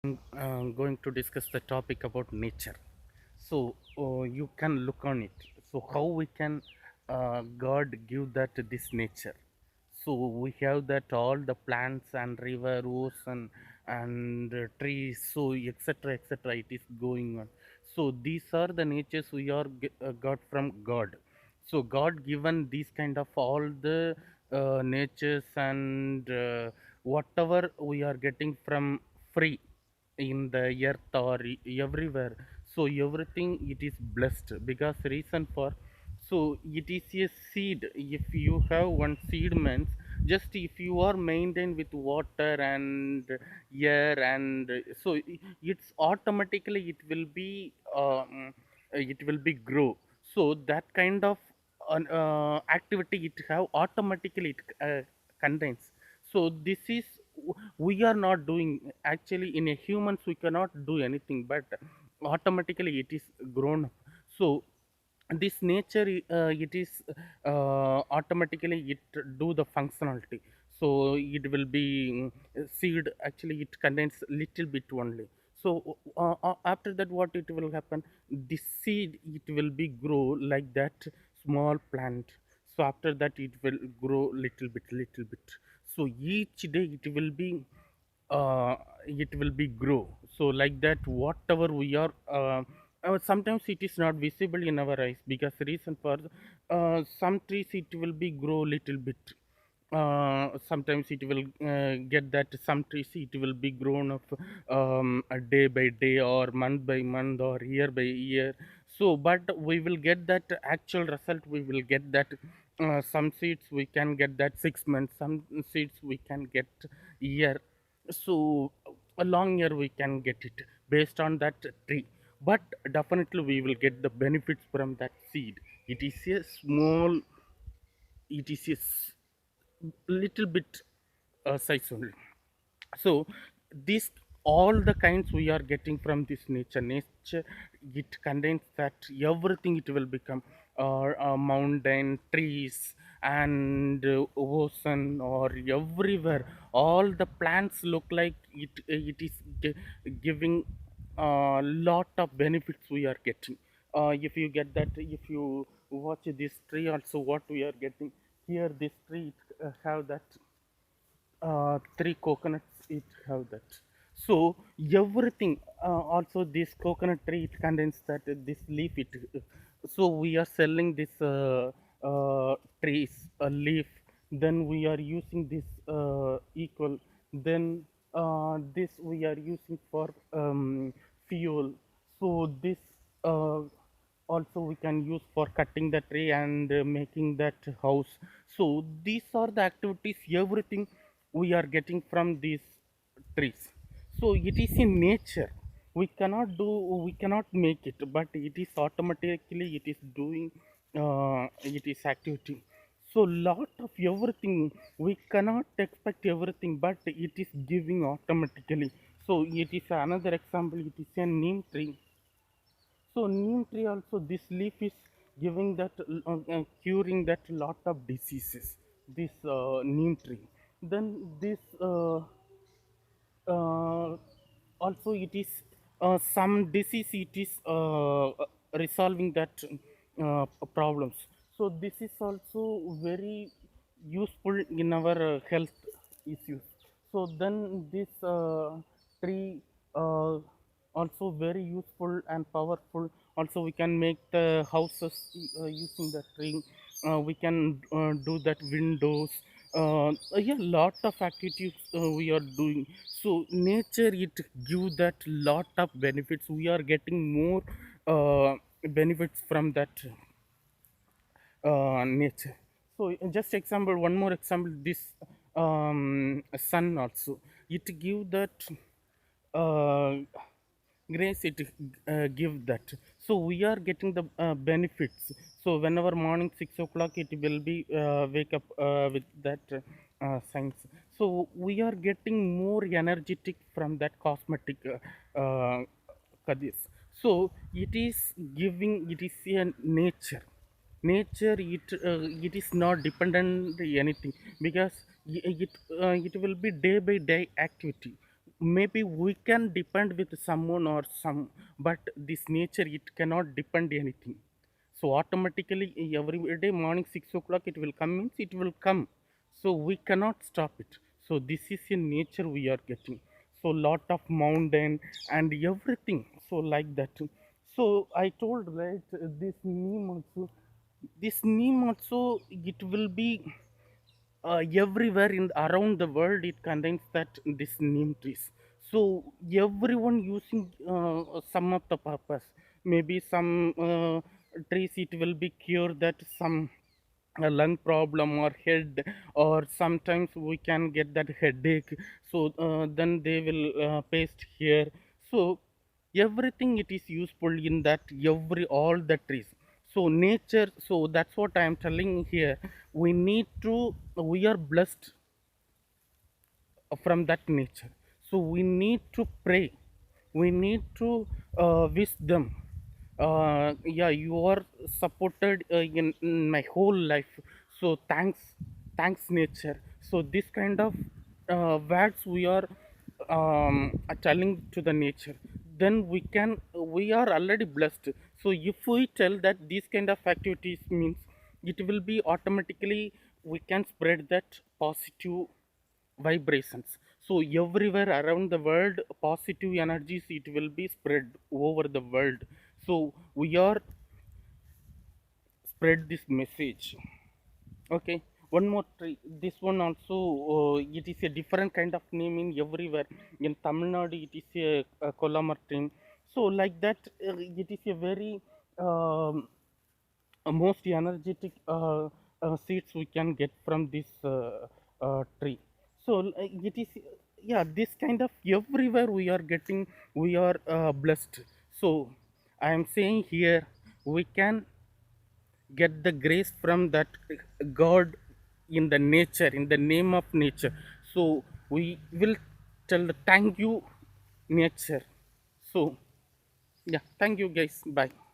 Going to discuss the topic about nature. So you can look on it. So how we can God give that this nature. So we have that all the plants and river, ocean and trees. So etc. It is going on. So these are the natures we are got from God. So God given these kind of all the natures and whatever we are getting from free in the earth or everywhere. So everything it is blessed because reason for, so it is a seed. If you have one seed means, just if you are maintained with water and air and so it's automatically it will be grow. So that kind of activity it have automatically it contains. So this is we are not doing. Actually in a humans we cannot do anything, but automatically it is grown up. So this nature it is automatically it do the functionality. So it will be seed. Actually it contains little bit only. So after that what it will happen, this seed it will be grow like that small plant. So after that it will grow little bit. So each day it will be grow. So like that whatever we are sometimes it is not visible in our eyes because reason for some trees it will be grow little bit. Sometimes it will get that some trees it will be grown up a day by day or month by month or year by year. So but we will get that actual result. We will get that some seeds we can get that 6 months, some seeds we can get year. So a long year we can get it based on that tree. But definitely we will get the benefits from that seed. It is a small, it is a little bit size only. So this all the kinds we are getting from this nature it contains that everything it will become mountain trees and ocean or everywhere. All the plants look like it is giving a lot of benefits we are getting. If you get that, if you watch this tree also what we are getting here, this tree have that three coconuts it have that. So everything also this coconut tree it contains that this leaf it so we are selling this trees a leaf, then we are using this equal, then this we are using for fuel. So this uh, also we can use for cutting the tree and making that house. So these are the activities everything we are getting from these trees. So it is in nature. We cannot do, we cannot make it, but it is automatically it is doing it is activity. So lot of everything we cannot expect everything, but it is giving automatically. So it is another example, it is a neem tree. So neem tree also this leaf is giving that curing that lot of diseases. This neem tree. Then this also it is some disease it is resolving that problems. So this is also very useful in our health issues. So then this tree also very useful and powerful. Also we can make the houses using the tree. We can do that windows. Yeah, lot of activities we are doing. So nature it give that lot of benefits. We are getting more benefits from that nature. So just example, one more example, this sun also it give that uh, grace it give that. So we are getting the benefits. So whenever morning 6 o'clock it will be wake up with that science. So we are getting more energetic from that cosmetic Kadis. So it is giving, it is a nature it is not dependent anything because it will be day by day activity. maybe we can depend with someone or some, but this nature it cannot depend anything. So automatically every day morning 6 o'clock it will come, means it will come. So we cannot stop it. So this is a nature we are getting. So lot of mountain and everything, so like that. So I told, right, this neem also it will be everywhere in around the world. It contains that this neem trees. So everyone using some of the purpose. Maybe some trees it will be cure that some lung problem or head, or sometimes we can get that headache. So then they will paste here. So everything it is useful in that, every all the trees. So nature, so that's what I am telling here. We need to, we are blessed from that nature. So we need to pray, we need to wish them. Yeah, you are supported in my whole life. So thanks nature. So this kind of words we are telling to the nature, then we are already blessed. So if we tell that these kind of activities means, it will be automatically we can spread that positive vibrations. So everywhere around the world positive energies it will be spread over the world. So we are spread this message. Okay, one more tree, this one also, it is a different kind of name in everywhere. In Tamil Nadu it is a Kolamartin. So like that, it is a very um, most energetic seeds we can get from this tree. So it is, yeah, this kind of everywhere we are getting, we are blessed. So I am saying here, we can get the grace from that God in the nature, in the name of nature. So we will tell the thank you nature. So yeah, thank you guys, bye.